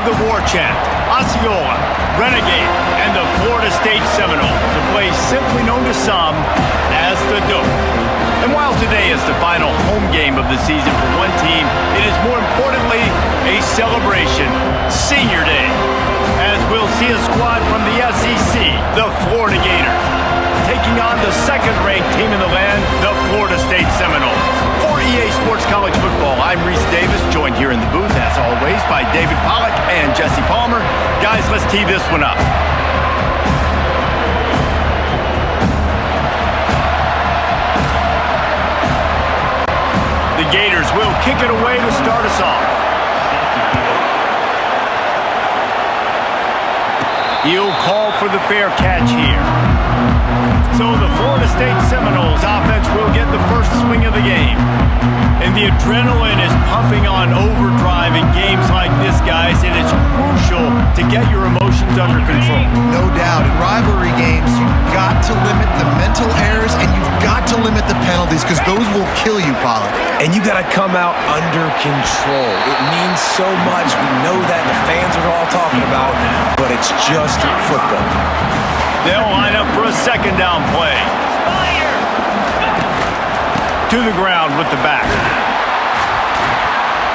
the war chant, Osceola, Renegade, and the Florida State Seminoles, a place simply known to some as the Doak. And while today is the final home game of the season for one team, it is more importantly a celebration, Senior Day, as we'll see a squad from the SEC, the Florida Gators, taking on the second-ranked team in the land, the Florida State Seminoles. For EA Sports College Football, I'm Reese Davis, joined here in the booth, as always, by David Pollack and Jesse Palmer. Guys, let's tee this one up. The Gators will kick it away to start us off. He'll call for the fair catch here. So the Florida State Seminoles offense will get the first swing of the game. And the adrenaline is pumping on overdrive in games like this, guys. And it's crucial to get your emotions under control. No doubt. In rivalry games, you've got to limit the mental errors and you've got to limit the penalties because those will kill you, Pollack. And you got to come out under control. It means so much. We know that. The fans are all talking about it. But it's just football. They'll line up for a second down play. To the ground with the back.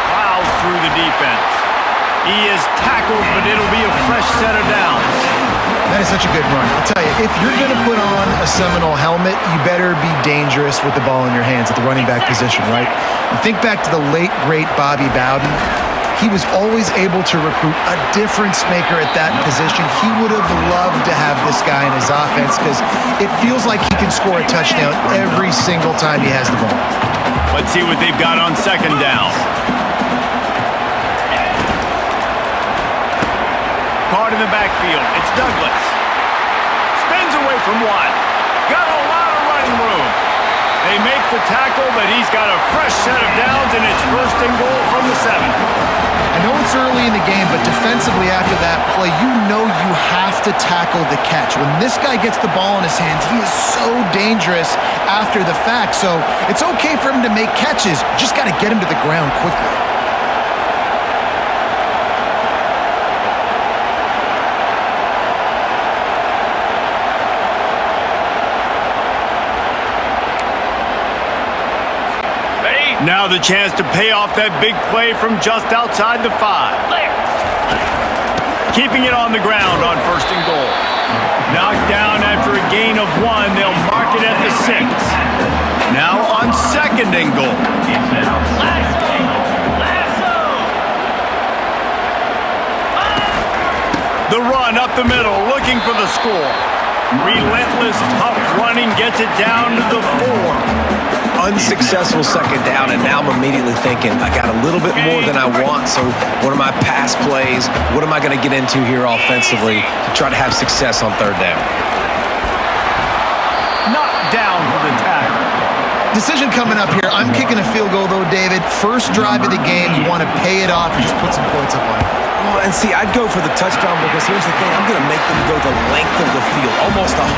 Plows through the defense. He is tackled, but it'll be a fresh set of downs. That is such a good run. I'll tell you, if you're going to put on a Seminole helmet, you better be dangerous with the ball in your hands at the running back position, right? And think back to the late, great Bobby Bowden. He was always able to recruit a difference maker at that position. He would have loved to have this guy in his offense because it feels like he can score a touchdown every single time he has the ball. Let's see what they've got on second down. Caught in the backfield. It's Douglas. Spins away from one. Got a lot of running room. They make the tackle, but he's got a fresh set of downs, and it's first and goal from the 7. I know it's early in the game, but defensively after that play, you know you have to tackle the catch. When this guy gets the ball in his hands, he is so dangerous after the fact. So it's okay for him to make catches. You just got to get him to the ground quickly. Now the chance to pay off that big play from just outside the 5. Keeping it on the ground on first and goal. Knocked down after a gain of 1. They'll mark it at the 6. Now on second and goal. The run up the middle, looking for the score. Relentless, tough running gets it down to the 4. Unsuccessful second down, and now I'm immediately thinking, I got a little bit more than I want, so what are my pass plays? What am I going to get into here offensively to try to have success on third down? Knocked down for the tackle. Decision coming up here. I'm kicking a field goal, though, David. First drive of the game, you want to pay it off and just put some points up on it. Well, and see, I'd go for the touchdown because here's the thing. I'm going to make them go the length of the field, almost 100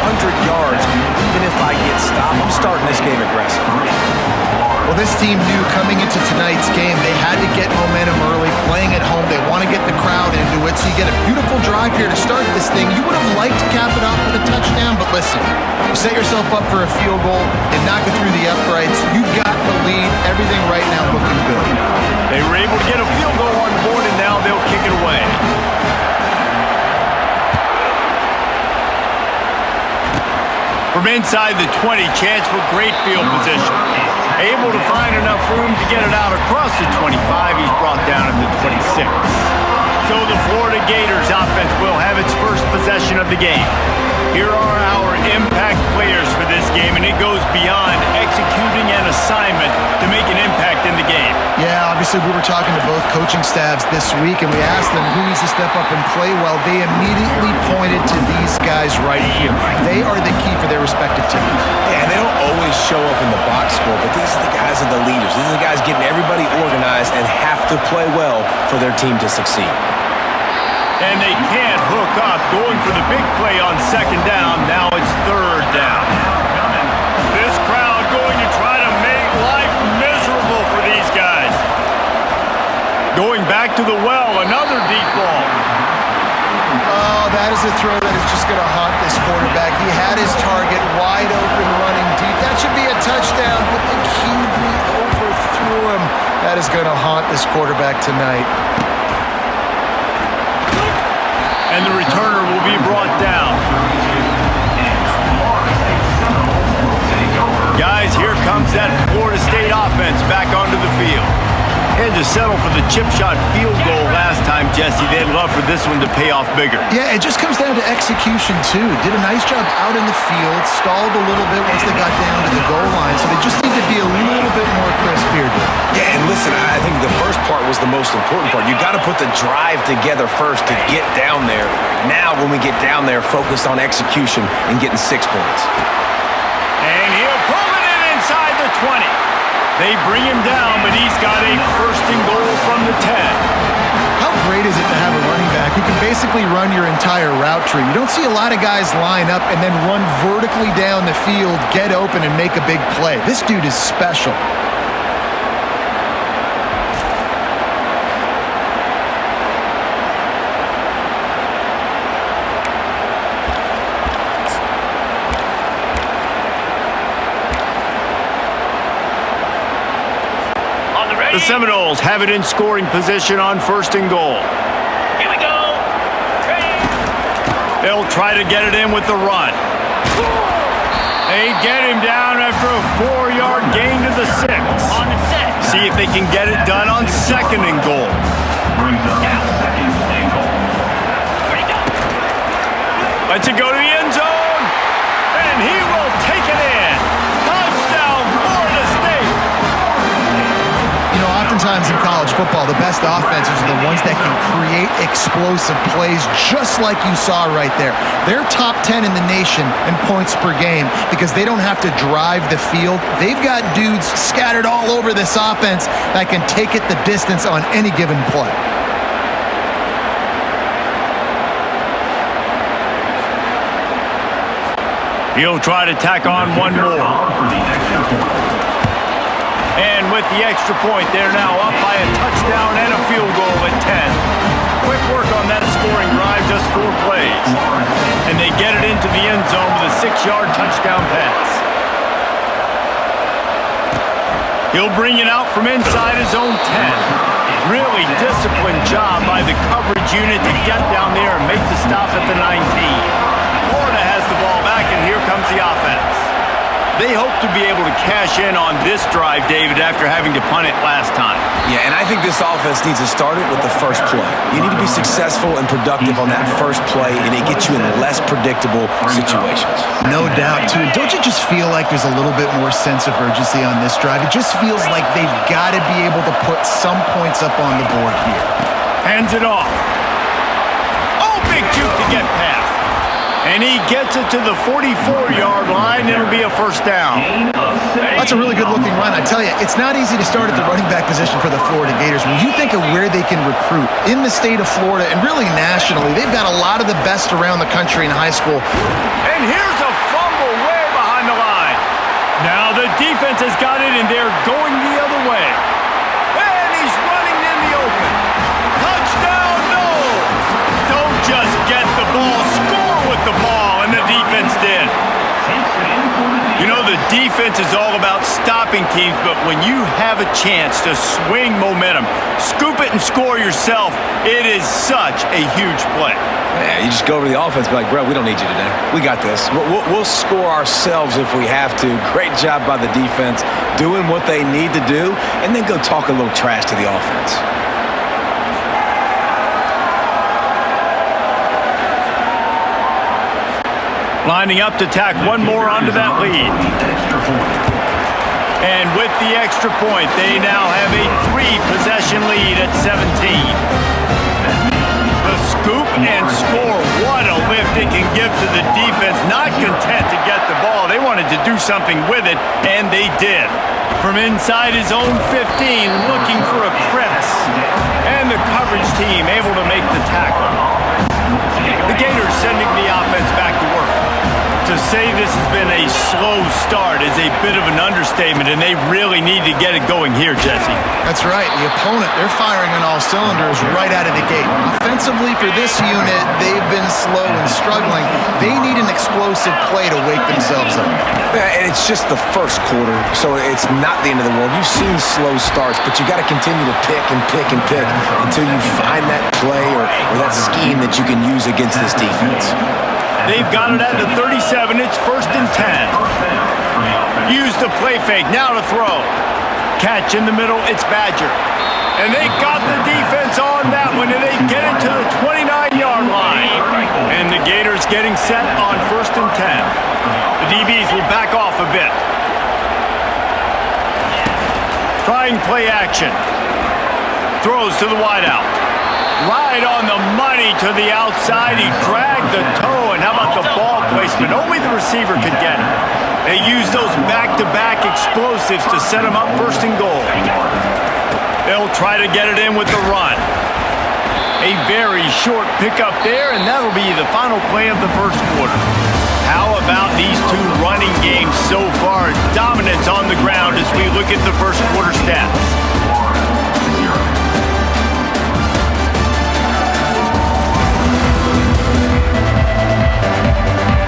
yards. Even if I get stopped, I'm starting this game aggressive. Well, this team knew coming into tonight's game they had to get momentum early, playing at home. They want to get the crowd into it, so you get a beautiful drive here to start this thing. You would have liked to cap it off with a touchdown, but listen, you set yourself up for a field goal and knock it through the uprights. You got the lead. Everything right now looking good. They were able to get a field goal on board, and now they'll kick it away. From inside the 20, chance for great field position. Able to find enough room to get it out across the 25. He's brought down at the 26. So the Florida Gators offense will have its first possession of the game. Here are our impact players for this game, and it goes beyond executing an assignment to make an impact in the game. Yeah, obviously we were talking to both coaching staffs this week, and we asked them who needs to step up and play well. They immediately pointed to these guys right here. They are the key for their respective teams. Yeah, and they don't always show up in the box score, but these are the guys that are the leaders. These are the guys getting everybody organized and have to play well for their team to succeed. And they can't hook up, going for the big play on second down. Now it's third down. This crowd going to try to make life miserable for these guys. Going back to the well, another deep ball. a throw that is just going to haunt this quarterback. He had his target wide open running deep. That should be a touchdown, but the QB overthrew him. That is going to haunt this quarterback tonight. And the returner will be brought down. Guys, here comes that Florida State offense back onto the field. They had to settle for the chip shot field goal last time, Jesse. They'd love for this one to pay off bigger. Yeah, it just comes down to execution, too. Did a nice job out in the field, stalled a little bit once they got down to the goal line, so they just need to be a little bit more crisp here, dude. Yeah, and listen, I think the first part was the most important part. You got to put the drive together first to get down there. Now, when we get down there, focus on execution and getting 6 points. And he'll pull it in inside the 20. They bring him down, but he's got a first and goal from the 10. How great is it to have a running back who can basically run your entire route tree? You don't see a lot of guys line up and then run vertically down the field, get open, and make a big play. This dude is special. The Seminoles have it in scoring position on first and goal. Here we go. They'll try to get it in with the run. They get him down after a 4-yard gain to the 6. On the set. See if they can get it done on second and goal. Lets it go to the end zone, and he will take it in. Touchdown, Florida State. You know, oftentimes in college football, the best offenses are the ones that can create explosive plays just like you saw right there. They're top 10 in the nation in points per game because they don't have to drive the field. They've got dudes scattered all over this offense that can take it the distance on any given play. He'll try to tack on one more. And with the extra point, they're now up by a touchdown and a field goal at 10. Quick work on that scoring drive, just 4 plays. And they get it into the end zone with a 6-yard touchdown pass. He'll bring it out from inside his own 10. Really disciplined job by the coverage unit to get down there and make the stop at the 19. Florida has the ball back, and here comes the offense. They hope to be able to cash in on this drive, David, after having to punt it last time. Yeah, and I think this offense needs to start it with the first play. You need to be successful and productive on that first play, and it gets you in less predictable situations. No doubt, too. Don't you just feel like there's a little bit more sense of urgency on this drive? It just feels like they've got to be able to put some points up on the board here. Hands it off. Oh, big juke to get past. And he gets it to the 44-yard line. It'll be a first down. That's a really good-looking run. I tell you, it's not easy to start at the running back position for the Florida Gators. When you think of where they can recruit in the state of Florida and really nationally, they've got a lot of the best around the country in high school. And here's a fumble way behind the line. Now the defense has got it, and they're going the other way. And he's running in the open. Touchdown, Noles. Don't just get the ball, score with the ball, and the defense did. You know, the defense is all about stopping teams, but when you have a chance to swing momentum, scoop it and score yourself, it is such a huge play. Yeah, you just go over the offense and be like, bro, we don't need you today. We got this. We'll score ourselves if we have to. Great job by the defense doing what they need to do, and then go talk a little trash to the offense. Lining up to tack one more onto that lead. And with the extra point, they now have a 3-possession lead at 17. The scoop and score, what a lift it can give to the defense. Not content to get the ball, they wanted to do something with it, and they did. From inside his own 15, looking for a crevice. And the coverage team able to make the tackle. The Gators sending the offense back to work. To To say this has been a slow start is a bit of an understatement, and they really need to get it going here, Jesse. That's right. The opponent, they're firing on all cylinders right out of the gate. Offensively for this unit, they've been slow and struggling. They need an explosive play to wake themselves up. Yeah, and it's just the first quarter, so it's not the end of the world. You've seen slow starts, but you got to continue to pick and pick and pick until you find that play or that scheme that you can use against this defense. They've got it at the 37. It's 1st and 10. Use the play fake. Now to throw. Catch in the middle. It's Badger. And they got the defense on that one, and they get it to the 29-yard line. And the Gators getting set on 1st and 10. The DBs will back off a bit. Trying play action. Throws to the wideout. Right on the money to the outside. He dragged the toe, and how about the ball placement? Only the receiver could get it. They use those back-to-back explosives to set them up 1st and goal. They'll try to get it in with the run. A very short pickup there, and that'll be the final play of the 1st quarter. How about these two running games so far? Dominance on the ground as we look at the 1st quarter stats.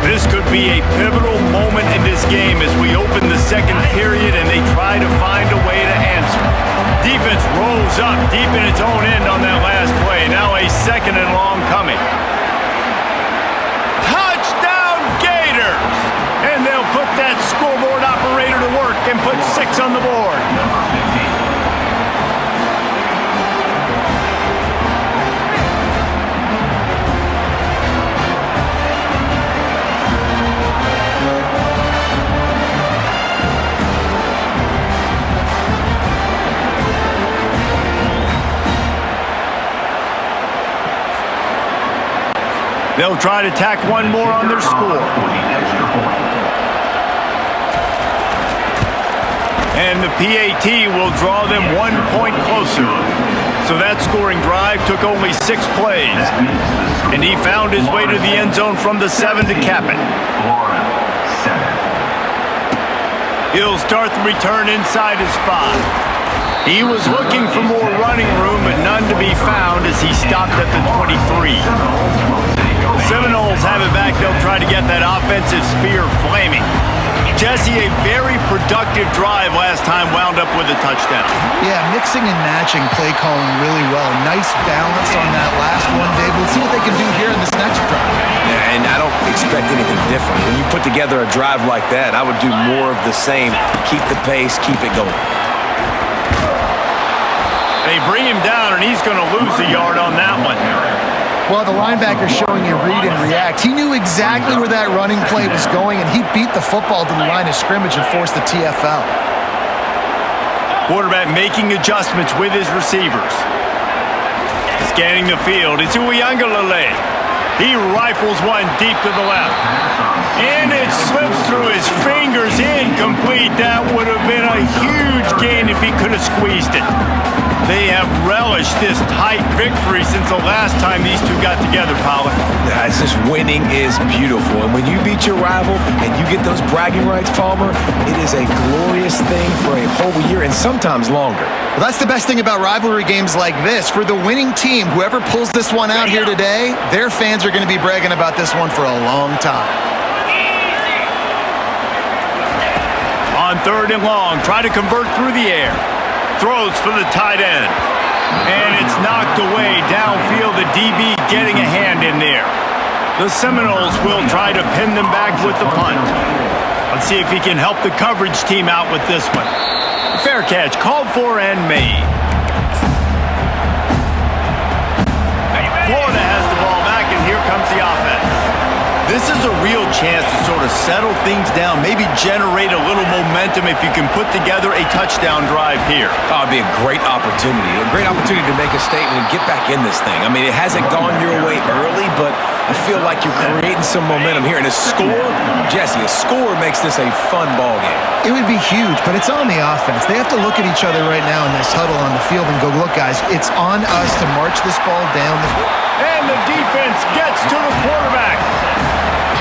This could be a pivotal moment in this game as we open the 2nd period and they try to find a way to answer. Defense rolls up deep in its own end on that last play. Now a 2nd and long coming. Touchdown Gators! And they'll put that scoreboard operator to work and put 6 on the board. They'll try to tack one more on their score. And the PAT will draw them 1 point closer. So that scoring drive took only 6 plays. And he found his way to the end zone from the 7 to cap it. He'll start the return inside his 5. He was looking for more running room, but none to be found as he stopped at the 23. Seminoles have it back. They'll try to get that offensive spear flaming. Jesse, a very productive drive last time, wound up with a touchdown. Yeah, mixing and matching play calling really well. Nice balance on that last one, Dave. Let's see what they can do here in this next drive. Yeah, and I don't expect anything different. When you put together a drive like that, I would do more of the same. Keep the pace, keep it going. They bring him down, and he's going to lose a yard on that one. Well, the linebacker's showing you read and react. He knew exactly where that running play was going, and he beat the football to the line of scrimmage and forced the TFL. Quarterback making adjustments with his receivers. Scanning the field. It's Uiagalelei. He rifles one deep to the left. And it slips through his fingers, incomplete. That would have been a huge gain if he could have squeezed it. They have relished this tight victory since the last time these two got together, Pollard. Yeah, it's just winning is beautiful. And when you beat your rival and you get those bragging rights, Palmer, it is a glorious thing for a whole year and sometimes longer. Well, that's the best thing about rivalry games like this. For the winning team, whoever pulls this one out here today, their fans are going to be bragging about this one for a long time. On 3rd and long, try to convert through the air. Throws for the tight end. And it's knocked away downfield. The DB getting a hand in there. The Seminoles will try to pin them back with the punt. Let's see if he can help the coverage team out with this one. Fair catch, called for and made. Florida has the ball back, and here comes the offense. This is a real chance to sort of settle things down, maybe generate a little momentum if you can put together a touchdown drive here. Oh, it'd be a great opportunity to make a statement and get back in this thing. I mean, it hasn't gone your way early, but I feel like you're creating some momentum here. And a score, Jesse, a score makes this a fun ball game. It would be huge, but it's on the offense. They have to look at each other right now in this huddle on the field and go, look, guys, it's on us to march this ball down. And the defense gets to the quarterback.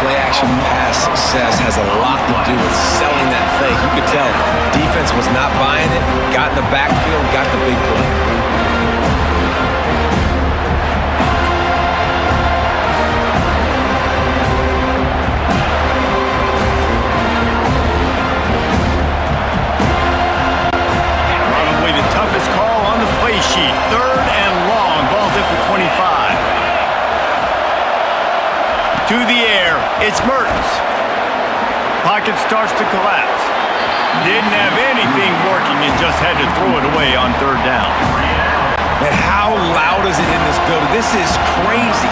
play-action pass success has a lot to do with selling that fake. You could tell defense was not buying it, got in the backfield, got the big play. Probably the toughest call on the play sheet. 3rd and long. Ball's at the 25. To the air, it's Mertens. Pocket starts to collapse. Didn't have anything working and just had to throw it away on 3rd down. Man, how loud is it in this building? This is crazy.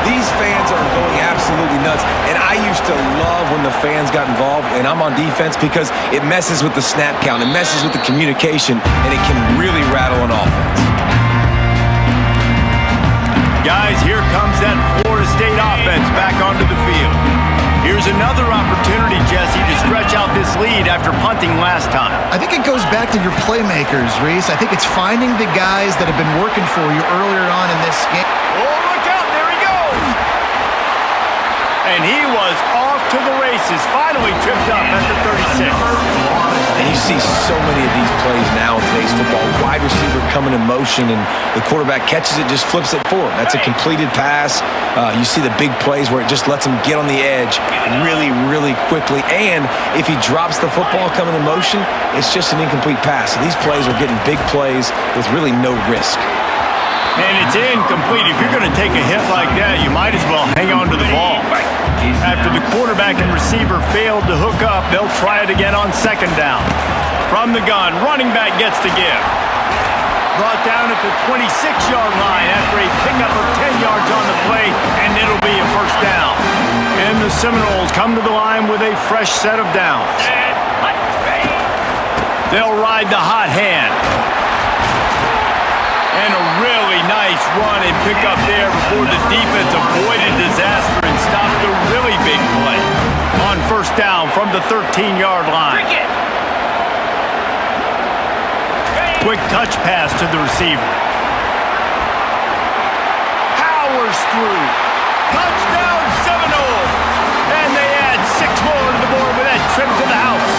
These fans are going absolutely nuts. And I used to love when the fans got involved, and I'm on defense, because it messes with the snap count, it messes with the communication, and it can really rattle an offense. Guys, here comes that Florida State offense back onto the field. Here's another opportunity, Jesse, to stretch out this lead after punting last time. I think it goes back to your playmakers, Reese. I think it's finding the guys that have been working for you earlier on in this game. Oh, look out, there he goes! And he was off to the races, finally tripped up at the 36. And you see so many of these plays now in today's football. Wide receiver coming in motion, and the quarterback catches it, just flips it forward. That's a completed pass. You see the big plays where it just lets him get on the edge really, really quickly. And if he drops the football coming in motion, it's just an incomplete pass. So these plays are getting big plays with really no risk. And it's incomplete. If you're going to take a hit like that, you might as well hang on to the ball. After the quarterback and receiver failed to hook up, they'll try it again on 2nd down. From the gun, running back gets to give. Brought down at the 26-yard line after a pickup of 10 yards on the play, and it'll be a 1st down. And the Seminoles come to the line with a fresh set of downs. They'll ride the hot hand. And a really nice run and pick up there before the defense avoided disaster and stopped a really big play on 1st down from the 13-yard line. Quick touch pass to the receiver. Powers through. Touchdown Seminoles! And they add 6 more to the board with that trip to the house.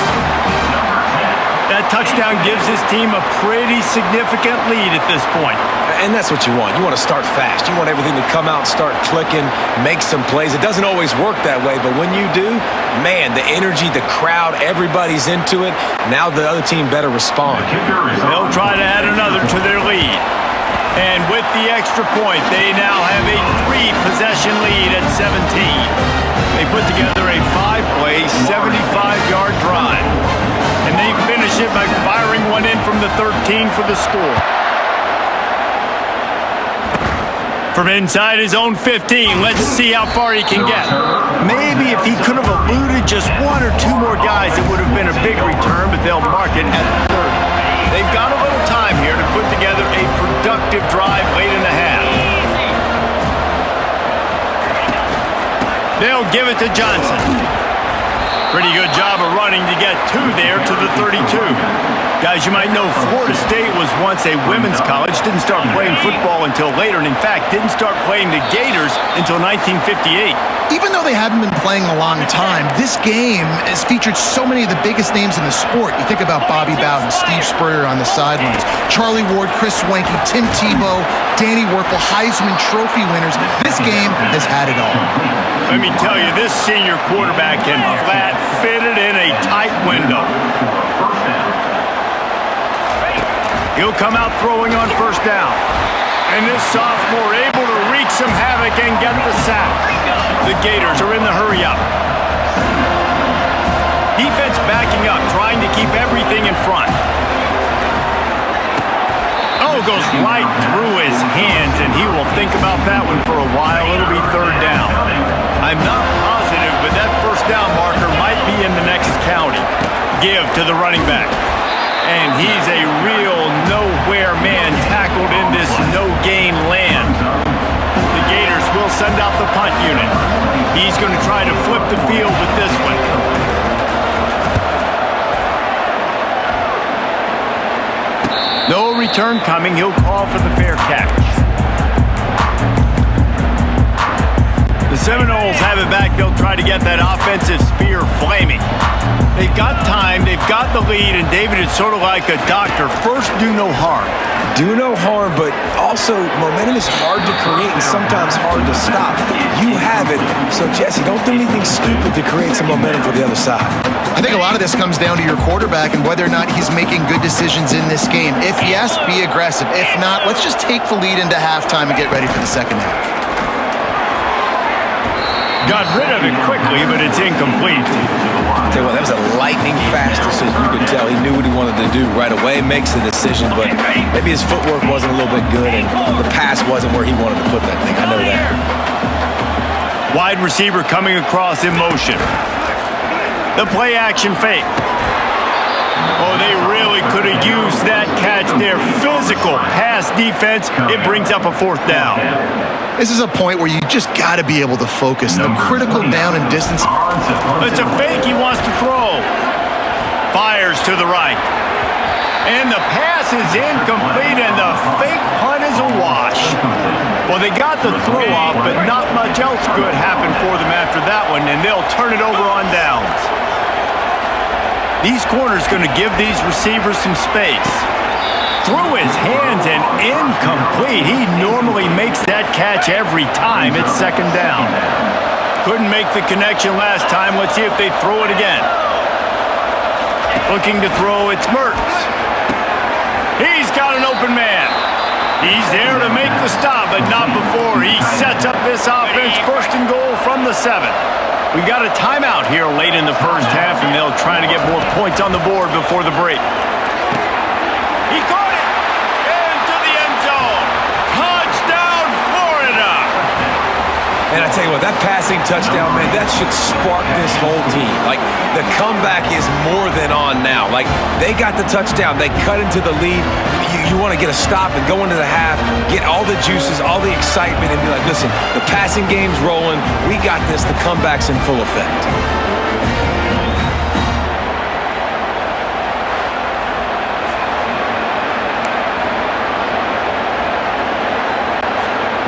That touchdown gives his team a pretty significant lead at this point. And that's what you want. You want to start fast. You want everything to come out, start clicking, make some plays. It doesn't always work that way, but when you do, man, the energy, the crowd, everybody's into it. Now the other team better respond. They'll try to add another to their lead. And with the extra point, they now have a 3-possession lead at 17. They put together a 5-play, 75-yard drive. And they finish it by firing one in from the 13 for the score. From inside his own 15, let's see how far he can get. Maybe if he could have eluded just 1 or 2 more guys, it would have been a big return, but they'll mark it at the 30. They've got a little time here to put together a productive drive late in the half. They'll give it to Johnson. Pretty good job of running to get 2 there to the 32. Guys, you might know Florida State was once a women's college, didn't start playing football until later, and in fact, didn't start playing the Gators until 1958. Even though they haven't been playing a long time, this game has featured so many of the biggest names in the sport. You think about Bobby Bowden, Steve Spurrier on the sidelines, Charlie Ward, Chris Swanky, Tim Tebow, Danny Werfel, Heisman Trophy winners. This game has had it all. Let me tell you, this senior quarterback can flat fit it in a tight window. He'll come out throwing on 1st down. And this sophomore able to wreak some havoc and get the sack. The Gators are in the hurry-up. Defense backing up, trying to keep everything in front. Oh, goes right through his hands, and he will think about that one for a while. It'll be 3rd down. I'm not positive, but that 1st down marker might be in the next county. Give to the running back. And he's a real nowhere man tackled in this no-gain land. The Gators will send out the punt unit. He's going to try to flip the field with this one. No return coming. He'll call for the fair catch. The Seminoles have it back. They'll try to get that offensive spear flaming. They've got time, they've got the lead, and David is sort of like a doctor. First, do no harm. Do no harm, but also momentum is hard to create and sometimes hard to stop. You have it, so Jesse, don't do anything stupid to create some momentum for the other side. I think a lot of this comes down to your quarterback and whether or not he's making good decisions in this game. If yes, be aggressive. If not, let's just take the lead into halftime and get ready for the second half. Got rid of it quickly, but it's incomplete. Tell you what, that was a lightning-fast decision. You could tell he knew what he wanted to do right away, makes the decision, but maybe his footwork wasn't a little bit good and the pass wasn't where he wanted to put that thing. I know that. Wide receiver coming across in motion. The play action fake. Oh, they really could have used that catch there. Physical pass defense. It brings up a fourth down. This is a point where you just got to be able to focus. The critical down and distance. It's a fake he wants to throw. Fires to the right. And the pass is incomplete, and the fake punt is a wash. Well, they got the throw off, but not much else good happened for them after that one, and they'll turn it over on downs. These corners going to give these receivers some space. Through his hands and incomplete. He normally makes that catch every time. It's second down. Couldn't make the connection last time. Let's see if they throw it again. Looking to throw, it's Mertz. He's got an open man. He's there to make the stop, but not before. He sets up this offense, first and goal from the 7. We've got a timeout here late in the first half, and they'll try to get more points on the board before the break. He caught it into the end zone. Touchdown, Florida. And I tell you what, that passing touchdown, man, that should spark this whole team. Like, the comeback is more than on now. Like, they got the touchdown. They cut into the lead. You want to get a stop and go into the half, get all the juices, all the excitement, and be like, listen, the passing game's rolling. We got this. The comeback's in full effect.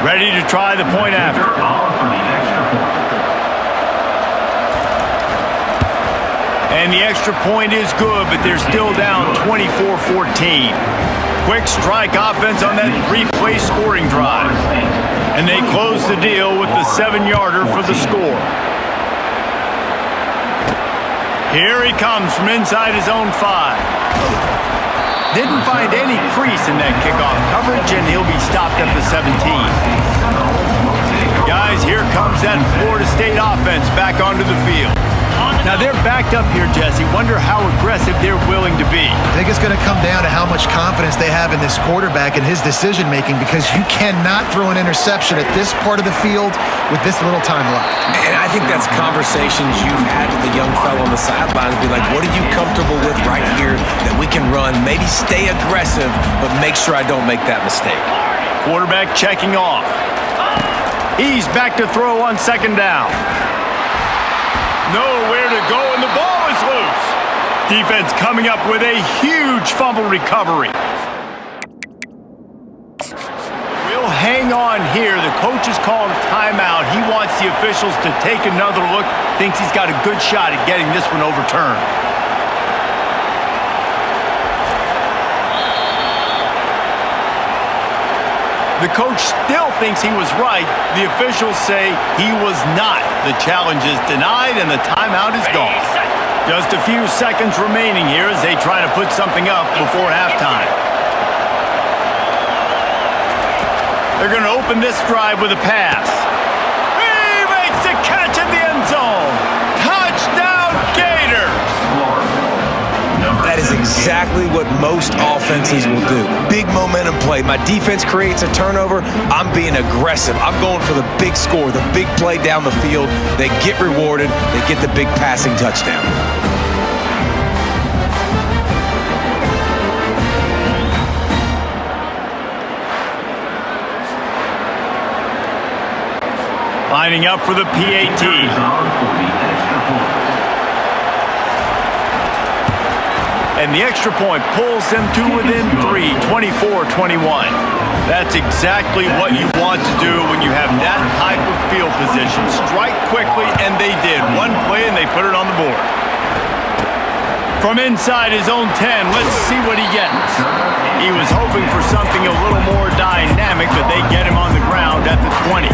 Ready to try the point after. And the extra point is good, but they're still down 24-14. Quick strike offense on that three-play scoring drive. And they close the deal with the 7-yarder for the score. Here he comes from inside his own 5. Didn't find any crease in that kickoff coverage, and he'll be stopped at the 17. Guys, here comes that Florida State offense back onto the field. Now, they're backed up here, Jesse. Wonder how aggressive they're willing to be. I think it's going to come down to how much confidence they have in this quarterback and his decision-making, because you cannot throw an interception at this part of the field with this little time left. And I think that's conversations you've had with the young fellow on the sidelines. Be like, what are you comfortable with right here that we can run? Maybe stay aggressive, but make sure I don't make that mistake. Quarterback checking off. He's back to throw on second down. Nowhere to go, and the ball is loose. Defense coming up with a huge fumble recovery. We'll hang on here. The coach has called a timeout. He wants the officials to take another look. Thinks he's got a good shot at getting this one overturned. The coach still thinks he was right. The officials say he was not. The challenge is denied, and the timeout is gone. Just a few seconds remaining here as they try to put something up before halftime. They're going to open this drive with a pass. He makes a catch in the end zone. Touchdown, Gators! That is exactly what most offenses will do. Big momentum play. My defense creates a turnover. I'm being aggressive. I'm going for the big score, the big play down the field. They get rewarded. They get the big passing touchdown. Lining up for the PAT. and the extra point pulls them to within 3, 24-21. That's exactly what you want to do when you have that type of field position. Strike quickly, and they did. One play, and they put it on the board. From inside his own 10, let's see what he gets. He was hoping for something a little more dynamic, but they get him on the ground at the 20.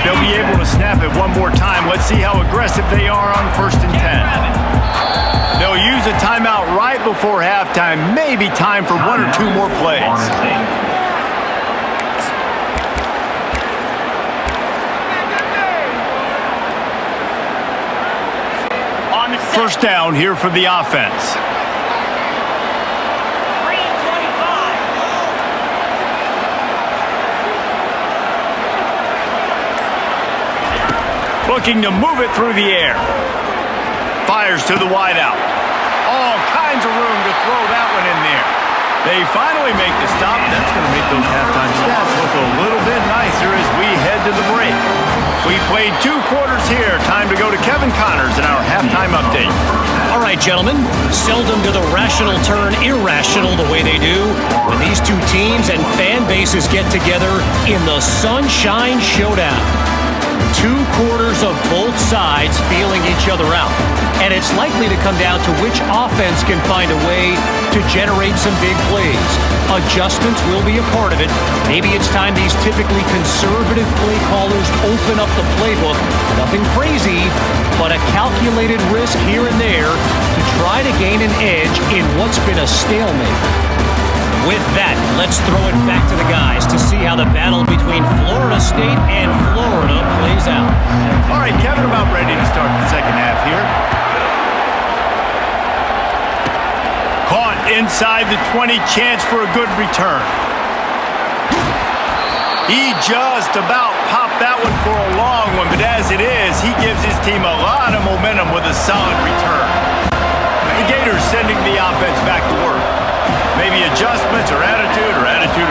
They'll be able to snap it one more time. Let's see how aggressive they are on 1st and 10. They'll use a timeout right before halftime. Maybe time for 1 or 2 more plays. First down here for the offense. 325. Looking to move it through the air. Fires to the wideout. All kinds of room to throw that one in there. They finally make the stop. That's going to make those halftime stats look a little bit nicer as we head to the break. We played 2 quarters here. Time to go to Kevin Connors in our halftime update. All right, gentlemen. Seldom do the rational turn irrational the way they do when these 2 teams and fan bases get together in the Sunshine Showdown. 2 quarters of both sides feeling each other out. And it's likely to come down to which offense can find a way to generate some big plays. Adjustments will be a part of it. Maybe it's time these typically conservative play callers open up the playbook. Nothing crazy, but a calculated risk here and there to try to gain an edge in what's been a stalemate. With that, let's throw it back to the guys to see how the battle between Florida State and Florida plays out. All right, Kevin, about ready to start the second half here. Caught inside the 20, chance for a good return. He just about popped that one for a long one, but as it is, he gives his team a lot of momentum with a solid return. The Gators sending the offense back to work. Maybe adjustments or attitude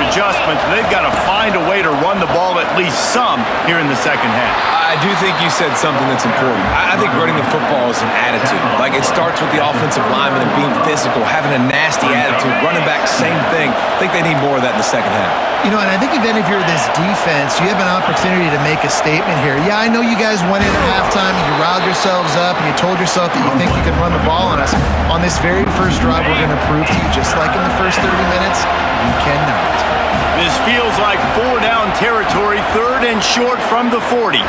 adjustments. They've got to find a way to run the ball at least some here in the second half. I do think you said something that's important. I think running the football is an attitude. Like, it starts with the offensive lineman and being physical, having a nasty attitude. Running back, same thing. I think they need more of that in the second half. You know, and I think even if you're this defense, you have an opportunity to make a statement here. Yeah, I know you guys went in at halftime and you riled yourselves up and you told yourself that you think you can run the ball on us. On this very first drive, we're going to prove to you, just like in the first 30 minutes, you cannot. This feels like 4-down territory, 3rd and short from the 40.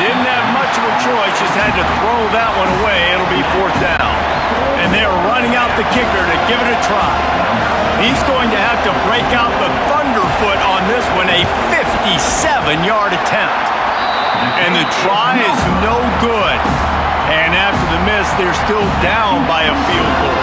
Didn't have much of a choice, just had to throw that one away. It'll be 4th down. And they're running out the kicker to give it a try. He's going to have to break out the thunderfoot on this one, a 57-yard attempt. And the try is no good. And after the miss, they're still down by a field goal.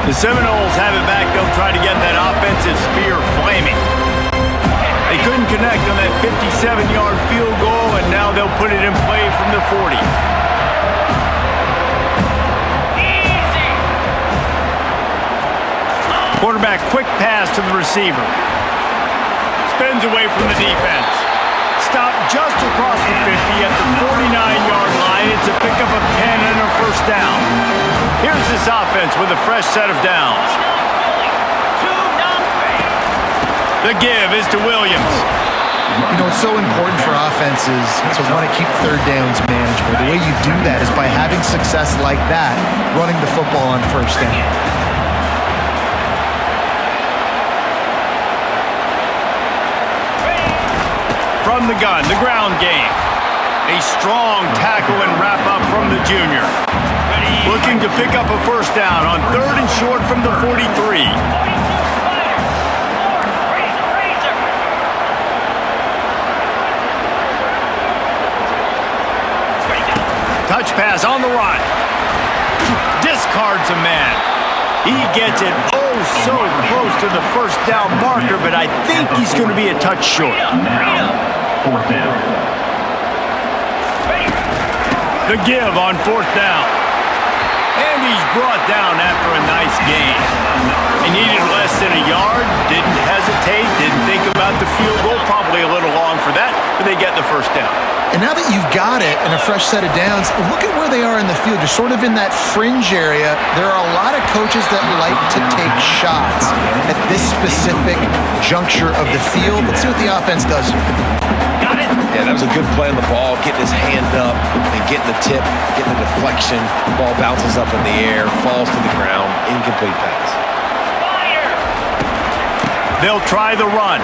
The Seminoles have it back. They'll try to get that offensive spear flaming. They couldn't connect on that 57-yard field goal, and now they'll put it in play from the 40. Easy. Quarterback quick pass to the receiver. Spins away from the defense. Stopped just across the 50 at the 49-yard line. It's a pickup of 10 and a first down. Here's this offense with a fresh set of downs. The give is to Williams. You know, it's so important for offenses to want to keep 3rd downs manageable. The way you do that is by having success like that, running the football on 1st down. From the gun, the ground game. A strong tackle and wrap up from the junior. Looking to pick up a first down on 3rd and short from the 43. Touch pass on the run. Discards a man. He gets it oh so close to the first down marker, but I think he's going to be a touch short. 4th down. The give on 4th down. And he's brought down after a nice game. He needed less than a yard, didn't hesitate, didn't think about the field goal, probably a little long for that, but they get the first down. And now that you've got it and a fresh set of downs, look at where they are in the field. You're sort of in that fringe area. There are a lot of coaches that like to take shots at this specific juncture of the field. Let's see what the offense does here. Yeah, that was a good play on the ball, getting his hand up and getting the tip, getting the deflection. Ball bounces up in the air, falls to the ground, incomplete pass. They'll try the run.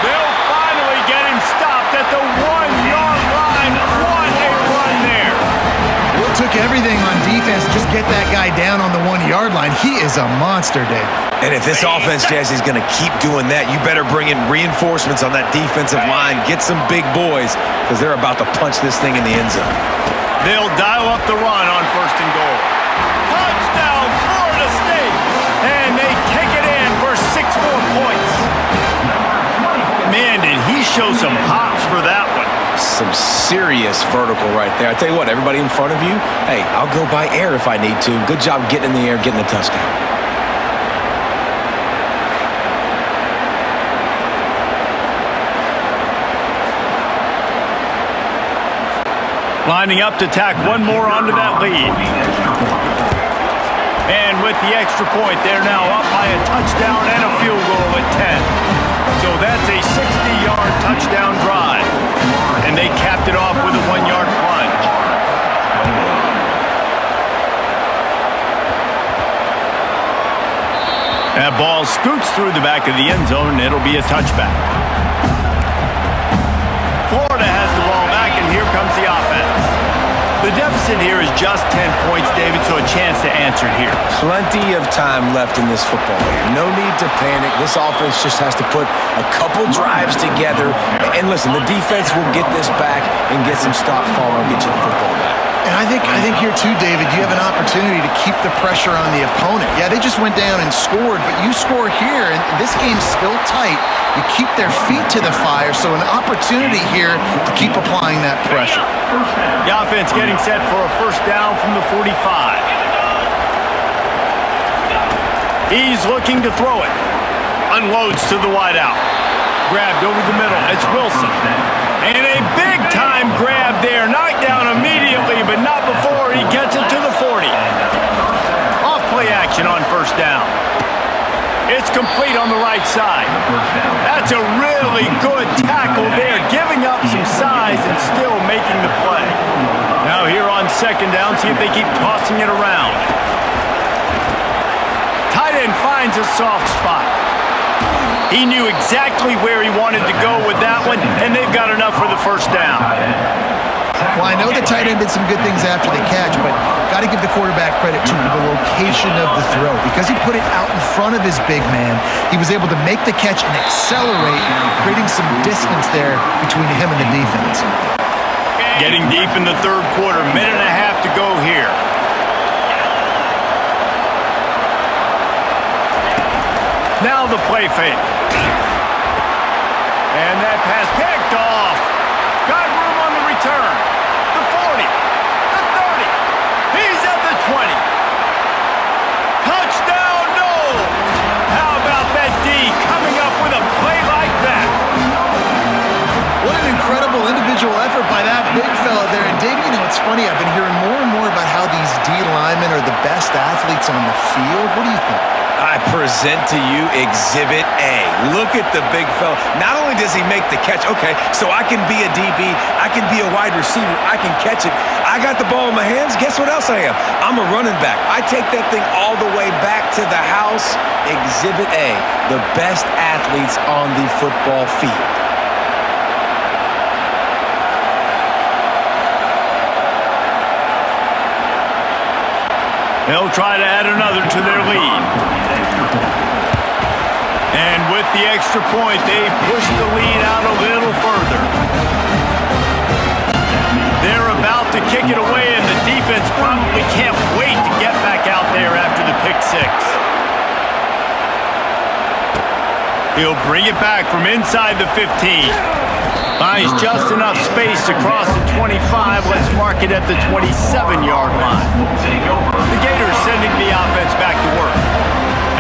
They'll finally get him stopped at the 1-yard line. What a run there. Will took everything on defense to just get that guy down on the 1-yard line. He is a monster, Dave. And if this offense, Jesse, is going to keep doing that, you better bring in reinforcements on that defensive line. Get some big boys, because they're about to punch this thing in the end zone. They'll dial up the run on 1st and goal. Touchdown, Florida State! And they take it in for 6 more points. Man, did he show some hops for that one. Some serious vertical right there. I tell you what, everybody in front of you, hey, I'll go by air if I need to. Good job getting in the air, getting the touchdown. Lining up to tack one more onto that lead. And with the extra point, they're now up by a touchdown and a field goal at 10. So that's a 60-yard touchdown drive. And they capped it off with a 1-yard plunge. That ball scoots through the back of the end zone, and it'll be a touchback. Florida has the ball back, and here comes the offense. The deficit here is just 10 points, David, so a chance to answer here. Plenty of time left in this football game. No need to panic. This offense just has to put a couple drives together. And listen, the defense will get this back and get some stops following, get you the football back. And I think here too, David, you have an opportunity to keep the pressure on the opponent. Yeah, they just went down and scored, but you score here, and this game's still tight. You keep their feet to the fire, so an opportunity here to keep applying that pressure. The offense getting set for a first down from the 45. He's looking to throw it. Unloads to the wideout. Grabbed over the middle. It's Wilson. And a big-time grab there. Knocked down immediately, but not before he gets it to the 40. Off-play action on first down. It's complete on the right side. That's a really good tackle there, giving up some size and still making the play. Now here on second down, see if they keep tossing it around. Tight end finds a soft spot. He knew exactly where he wanted to go with that one, and they've got enough for the first down. Well, I know the tight end did some good things after the catch, but got to give the quarterback credit to the location of the throw. Because he put it out in front of his big man, he was able to make the catch and accelerate, creating some distance there between him and the defense. Getting deep in the third quarter, minute and a half to go here. Now the play fake. And that pass picked off. Got room on the return. The 40. The 30. He's at the 20. Touchdown, Noles. How about that D coming up with a play like that? What an incredible individual effort by that big fella there. And Dave, you know, it's funny. I've been hearing more and more about how these D linemen are the best athletes on the field. What do you think? I present to you Exhibit A. Look at the big fella. Not only does he make the catch, okay, so I can be a DB, I can be a wide receiver, I can catch it. I got the ball in my hands. Guess what else I am? I'm a running back. I take that thing all the way back to the house. Exhibit A, the best athletes on the football field. They'll try to add another to their lead. And with the extra point, they push the lead out a little further. They're about to kick it away, and the defense probably can't wait to get back out there after the pick six. He'll bring it back from inside the 15. Finds just enough space to cross the 25. Let's mark it at the 27-yard line. The Gators sending the offense back to work.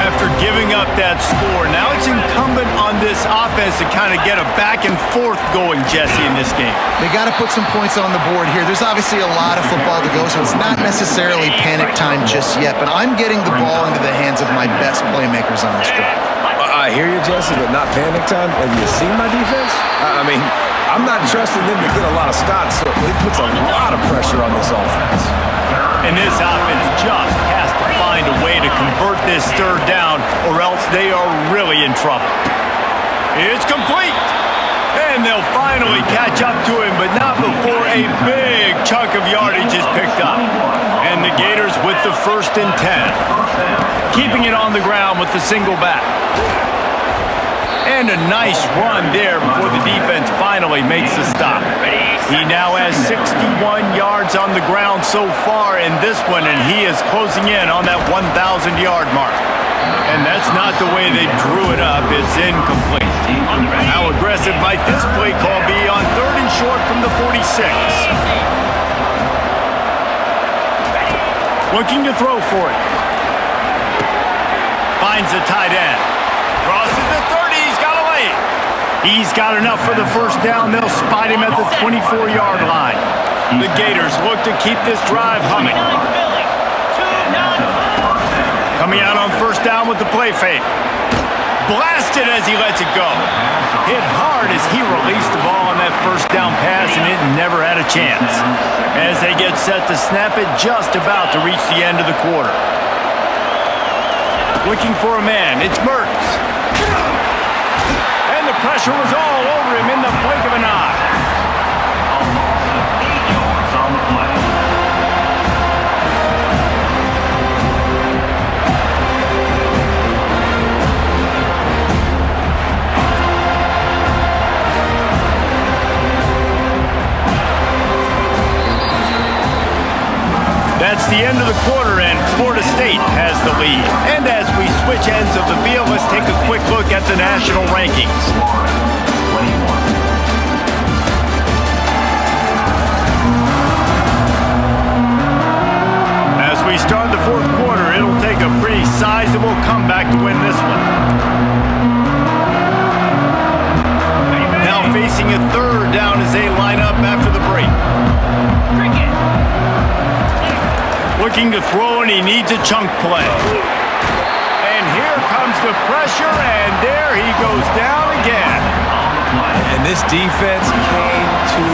After giving up that score, now it's incumbent on this offense to kind of get a back and forth going, Jesse, in this game. They got to put some points on the board here. There's obviously a lot of football to go, so it's not necessarily panic time just yet, but I'm getting the ball into the hands of my best playmakers on this drive. I hear you, Jesse, but not panic time. Have you seen my defense? I mean, I'm not trusting them to get a lot of stops, so it puts a lot of pressure on this offense. And this offense just has to find a way to convert this third down, or else they are really in trouble. It's complete. And they'll finally catch up to him, but not before a big chunk of yardage is picked up. And the Gators with the 1st and 10. Keeping it on the ground with the single back. And a nice run there before the defense finally makes the stop. He now has 61 yards on the ground so far in this one, and he is closing in on that 1,000-yard mark. And that's not the way they drew it up. It's incomplete. How aggressive might this play call be on 3rd and short from the 46? Looking to throw for it. Finds the tight end. Crosses the 30. He's got a lane. He's got enough for the 1st down. They'll spot him at the 24-yard line. The Gators look to keep this drive humming. Coming out on 1st down with the play fake. Blasted as he lets it go. Hit hard as he released the ball on that 1st down pass, and it never had a chance. As they get set to snap it, just about to reach the end of the quarter. Looking for a man. It's Mertz. And the pressure was all over him in the blink of an eye. That's the end of the quarter, and Florida State has the lead. And as we switch ends of the field, let's take a quick look at the national rankings. As we start the 4th quarter, it'll take a pretty sizable comeback to win this one. Now facing a 3rd down as they line up after the break. Looking to throw, and he needs a chunk play. And here comes the pressure, and there he goes down again. And this defense came to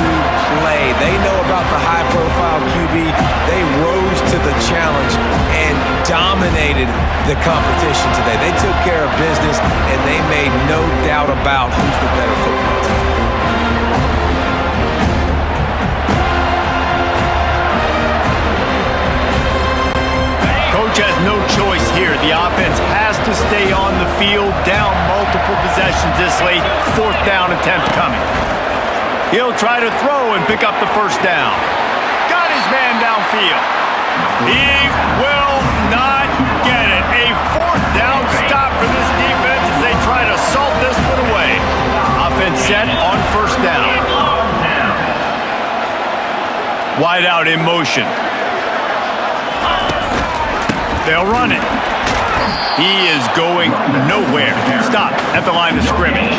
play. They know about the high-profile QB. They rose to the challenge and dominated the competition today. They took care of business, and they made no doubt about who's the better football team. Coach has no choice here. The offense has to stay on the field, down multiple possessions this late. 4th down attempt coming. He'll try to throw and pick up the 1st down. Got his man downfield. He will not get it. A 4th down stop for this defense as they try to salt this one away. Offense set on 1st down. Wide out in motion. They'll run it. He is going nowhere. Stop at the line of scrimmage.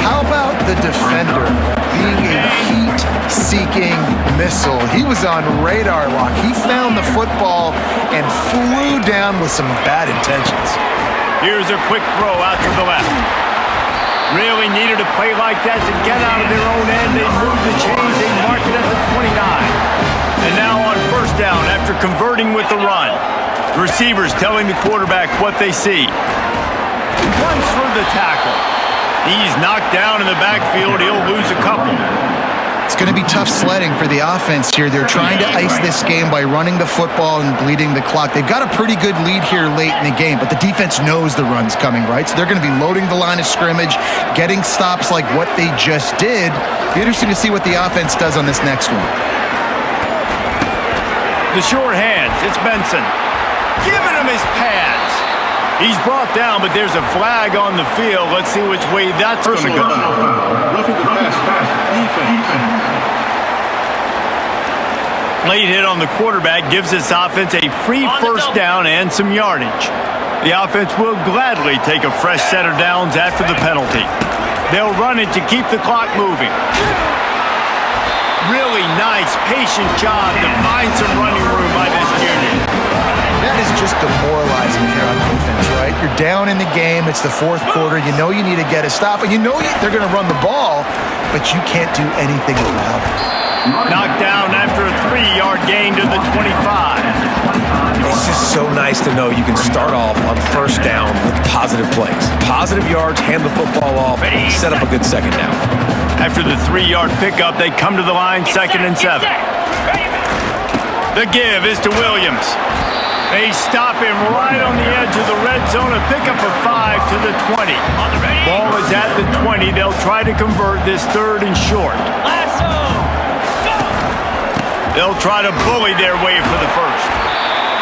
How about the defender being a heat-seeking missile? He was on radar lock. He found the football and flew down with some bad intentions. Here's a quick throw out to the left. Really needed a play like that to get out of their own end. They moved the chains. They marked it at the 29. And now on 1st down after converting with the run. Receivers telling the quarterback what they see. Runs through the tackle. He's knocked down in the backfield. He'll lose a couple. It's going to be tough sledding for the offense here. They're trying to ice this game by running the football and bleeding the clock. They've got a pretty good lead here late in the game, but the defense knows the run's coming, right? So they're going to be loading the line of scrimmage, getting stops like what they just did. Be interesting to see what the offense does on this next one. The short hands. It's Benson. Giving him his pads. He's brought down, but there's a flag on the field. Let's see which way that's going to go. Late hit on the quarterback gives this offense a free first down and some yardage. The offense will gladly take a fresh set of downs after the penalty. They'll run it to keep the clock moving. Really nice, patient job to find some running room by this unit. That is just demoralizing here on defense, right? You're down in the game. It's the fourth quarter. You know you need to get a stop, and you know they're going to run the ball, but you can't do anything about it. Knocked down after a 3-yard gain to the 25. It's just so nice to know you can start off on first down with positive plays. Positive yards, hand the football off, set up a good second down. After the 3-yard pickup, they come to the line, 2nd and 7. The give is to Williams. They stop him right on the edge of the red zone, a pickup of 5 to the 20. Ball is at the 20. They'll try to convert this 3rd and short. They'll try to bully their way for the first.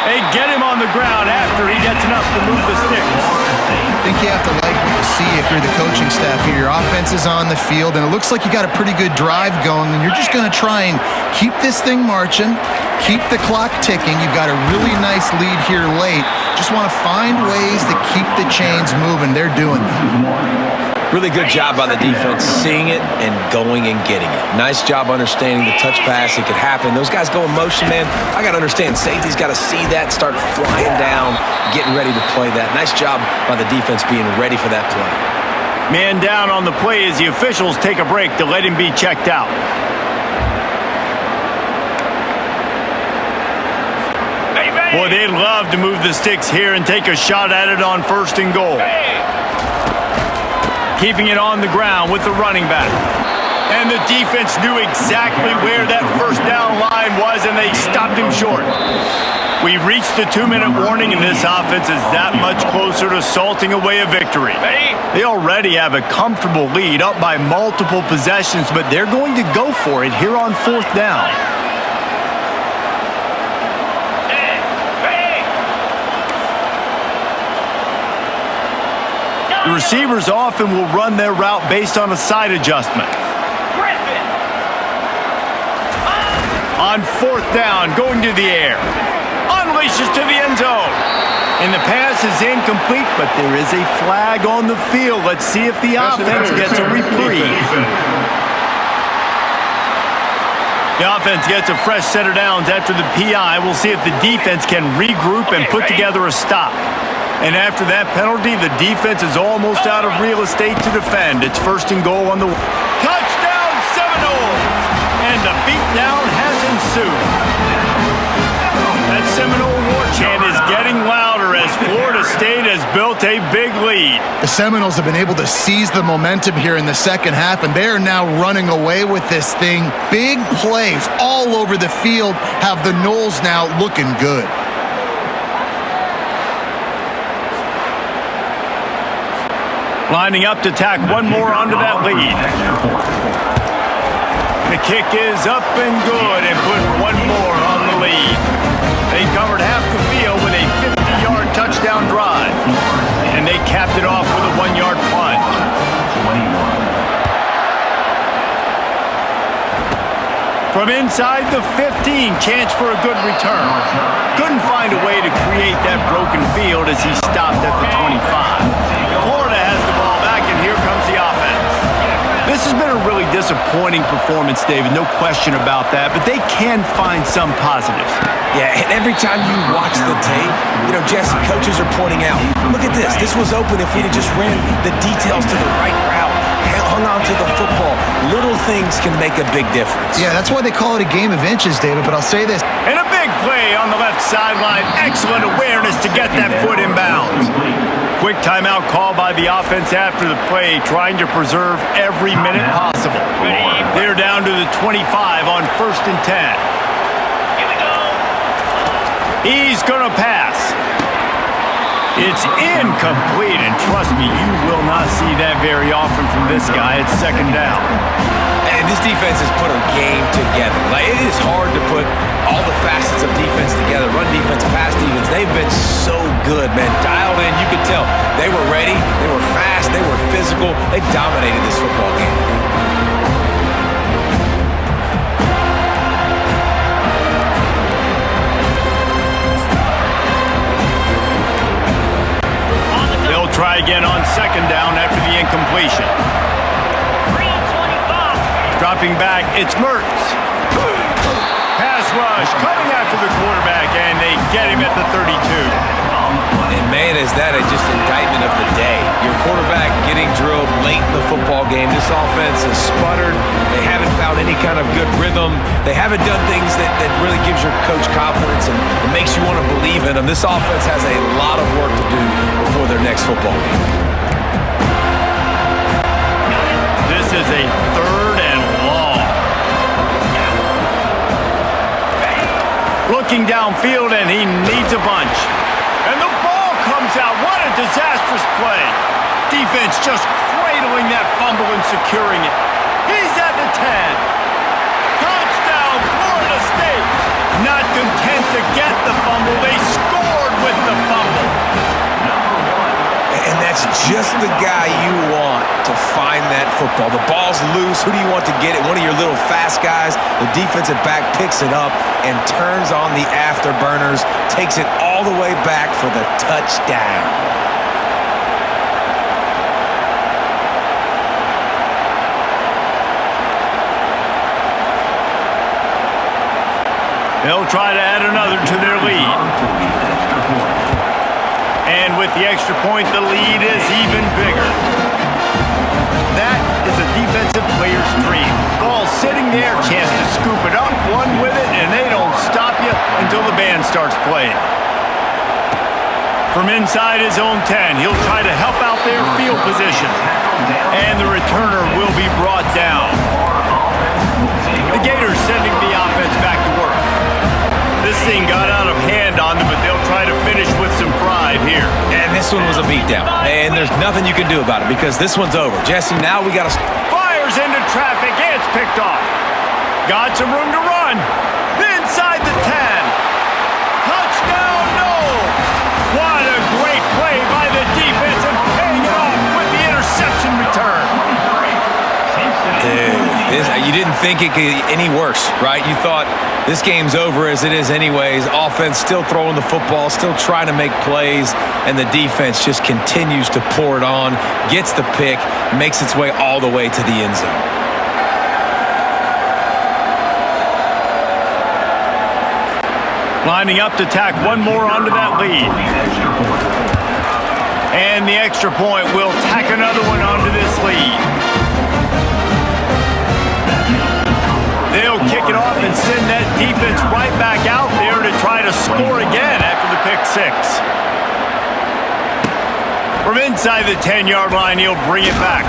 They get him on the ground after he gets enough to move the sticks. I think you have to like what you see if you're the coaching staff here. Your offense is on the field, and it looks like you got a pretty good drive going, and you're just going to try and keep this thing marching, keep the clock ticking. You've got a really nice lead here late. Just want to find ways to keep the chains moving. They're doing that. Really good job by the defense, seeing it and going and getting it. Nice job understanding the touch pass. It could happen. Those guys go in motion, man. I got to understand. Safety's got to see that, start flying down, getting ready to play that. Nice job by the defense being ready for that play. Man down on the play as the officials take a break to let him be checked out. Boy, they'd love to move the sticks here and take a shot at it on 1st and goal. Keeping it on the ground with the running back. And the defense knew exactly where that first down line was, and they stopped him short. We've reached the 2-minute warning, and this offense is that much closer to salting away a victory. They already have a comfortable lead, up by multiple possessions, but they're going to go for it here on 4th down. The receivers often will run their route based on a side adjustment. On 4th down, going to the air. Unleashes to the end zone. And the pass is incomplete, but there is a flag on the field. Let's see if the offense gets a reprieve. The offense gets a fresh set of downs after the PI. We'll see if the defense can regroup and put together a stop. And after that penalty, the defense is almost out of real estate to defend. It's 1st and goal on the touchdown Seminoles, and the beatdown has ensued. That Seminole war chant is getting louder as Florida State has built a big lead. The Seminoles have been able to seize the momentum here in the second half, and they are now running away with this thing. Big plays all over the field have the Noles now looking good. Lining up to tack one more onto that lead. The kick is up and good and put one more on the lead. They covered half the field with a 50-yard touchdown drive. And they capped it off with a 1-yard plunge. From inside the 15, chance for a good return. Couldn't find a way to create that broken field as he stopped at the 25. Florida has the ball back, and here comes the offense. This has been a really disappointing performance, David, no question about that, but they can find some positives. Yeah, and every time you watch the tape, Jesse, coaches are pointing out, look at this. This was open if we'd have just ran the details to the right route, hung on to the football. Little things can make a big difference. Yeah, that's why they call it a game of inches, David, but I'll say this. And a big play on the left sideline. Excellent awareness to get that foot in bounds. Quick timeout call by the offense after the play, trying to preserve every minute possible. They're down to the 25 on 1st and 10. Here we go. He's going to pass. It's incomplete, and trust me, you will not see that very often from this guy. It's 2nd down. And this defense has put a game together. It is hard to put all the facets of defense together. Run defense, pass defense. They've been so good, man. Dialed in. You could tell physical. They dominated this football game. They'll try again on second down after the incompletion. Dropping back, it's Mertz. Pass rush coming after the quarterback, and they get him at the 32. And man, is that just indictment of the day. Your quarterback getting drilled late in the football game. This offense has sputtered. They haven't found any kind of good rhythm. They haven't done things that really gives your coach confidence and it makes you want to believe in them. This offense has a lot of work to do before their next football game. This is a third and long. Looking downfield, and he needs a bunch. And the ball comes out. What a disastrous play. Defense just cradling that fumble and securing it. He's at the 10. Touchdown, Florida State. Not content to get the fumble, they scored with the fumble. And that's just the guy you want to find that football. The ball's loose. Who do you want to get it? One of your little fast guys. The defensive back picks it up and turns on the afterburners, takes it all the way back for the touchdown. They'll try to add another to their lead. And with the extra point, the lead is even bigger. That is a defensive player's dream. Ball sitting there, chance to scoop it up, one with it, and they don't stop you until the band starts playing. From inside his own 10, he'll try to help out their field position. And the returner will be brought down. The Gators sending the offense back to work. This thing got out of hand on them, but they'll try to finish with some pride here. And this one was a beatdown. And there's nothing you can do about it because this one's over. Jesse, now we got to... Fires into traffic. It's picked off. Got some room to run. Inside the 10. Touchdown, Noles. What a great play by the defense and paying it off with the interception return. Dude, you didn't think it could get any worse, right? You thought this game's over as it is anyways. Offense still throwing the football, still trying to make plays, and the defense just continues to pour it on, gets the pick, makes its way all the way to the end zone. Lining up to tack one more onto that lead. And the extra point will tack another one onto this lead. They'll kick it off and send that defense right back out there to try to score again after the pick six. From inside the 10-yard line, he'll bring it back.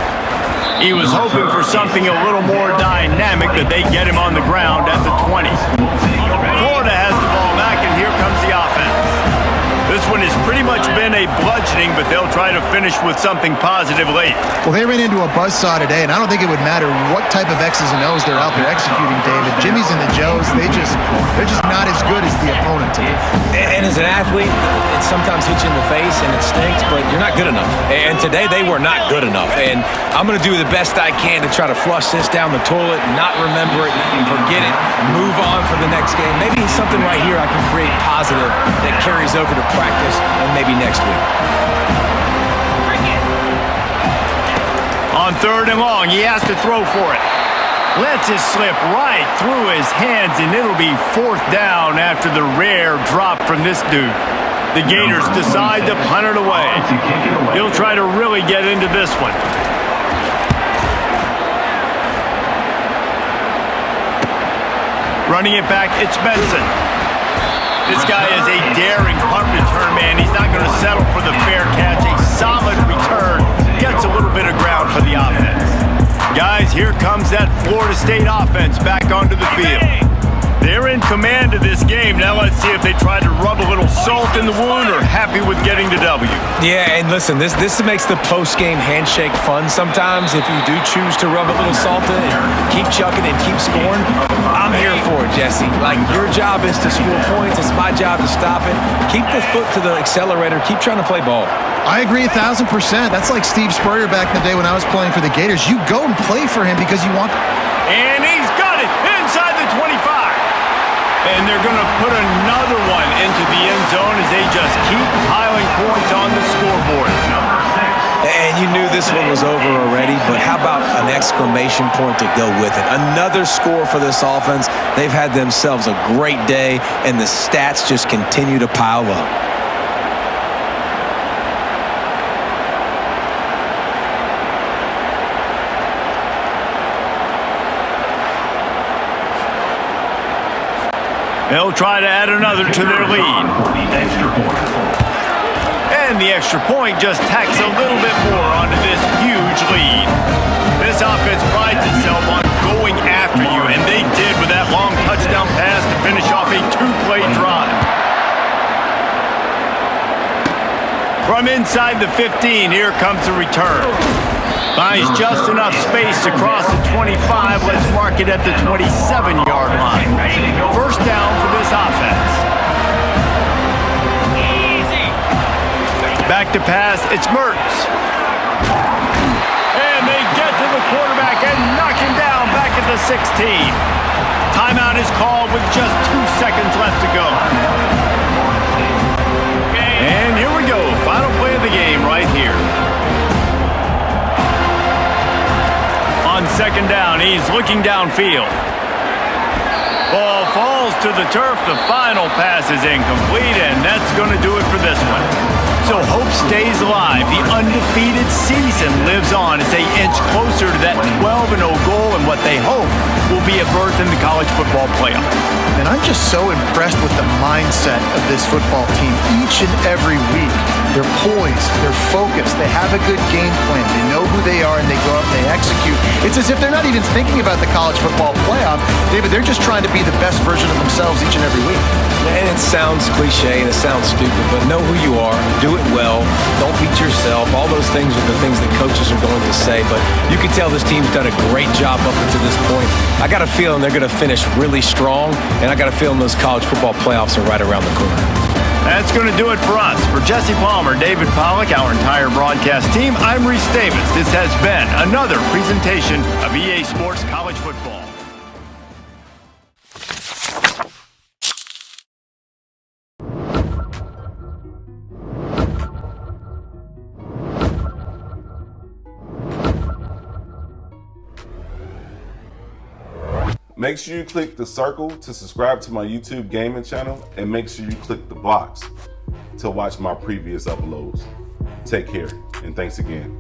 He was hoping for something a little more dynamic, but they get him on the ground at the 20. Florida has the ball back, and here comes the offense. This one has pretty much been a bludgeoning, but they'll try to finish with something positive late. Well, they ran into a buzzsaw today, and I don't think it would matter what type of X's and O's they're out there executing, David. Jimmy's and the Joes, they're just not as good as the opponent today. And as an athlete, it sometimes hits you in the face and it stinks, but you're not good enough. And today they were not good enough. And I'm going to do the best I can to try to flush this down the toilet, not remember it, forget it, move on for the next game. Maybe something right here I can create positive that carries over to practice and maybe next week. On third and long, he has to throw for it. Lets it slip right through his hands, and it'll be fourth down after the rare drop from this dude. The Gators decide to punt it away. He'll try to really get into this one. Running it back, it's Benson. This guy is a daring punt return man. He's not going to settle for the fair catch. A solid return. Gets a little bit of ground for the offense. Guys, here comes that Florida State offense back onto the field. They're in command of this game. Now let's see if they try to rub a little salt in the wound or happy with getting the W. Yeah, and listen, this makes the post-game handshake fun sometimes if you do choose to rub a little salt in and keep chucking and keep scoring. I'm here for it, Jesse. Like, your job is to score points. It's my my job to stop it. Keep the foot to the accelerator. Keep trying to play ball. I agree 1,000%. That's like Steve Spurrier back in the day when I was playing for the Gators. You go and play for him because you want. And he's got it inside the 25. And they're going to put another one into the end zone as they just keep piling points on the scoreboard. And you knew this one was over already, but how about an exclamation point to go with it? Another score for this offense. They've had themselves a great day, and the stats just continue to pile up. They'll try to add another to their lead. And the extra point just tacks a little bit more onto this huge lead. This offense prides itself on going after you, and they did with that long touchdown pass to finish off a two-play drive. From inside the 15, here comes the return. Finds just enough space to cross the 25. Let's mark it at the 27-yard line. First down for this offense. Back to pass, it's Mertz. And they get to the quarterback and knock him down back at the 16. Timeout is called with just 2 seconds left to go. And here we go, final play of the game right here. On second down, he's looking downfield. Ball falls to the turf. The final pass is incomplete, and that's going to do it for this one. So hope stays alive. The undefeated season lives on as they inch closer to that 12-0 goal and what they hope will be a berth in the college football playoff. And I'm just so impressed with the mindset of this football team each and every week. They're poised, they're focused, they have a good game plan, they know who they are, and they go out and they execute. It's as if they're not even thinking about the college football playoff, David. They're just trying to be the best version of themselves each and every week. And it sounds cliche and it sounds stupid, but know who you are, do it well, don't beat yourself. All those things are the things that coaches are going to say, but you can tell this team's done a great job up until this point. I got a feeling they're going to finish really strong, and I got a feeling those college football playoffs are right around the corner. That's going to do it for us. For Jesse Palmer, David Pollack, our entire broadcast team, I'm Reese Davis. This has been another presentation of EA Sports College Football. Make sure you click the circle to subscribe to my YouTube gaming channel, and make sure you click the box to watch my previous uploads. Take care, and thanks again.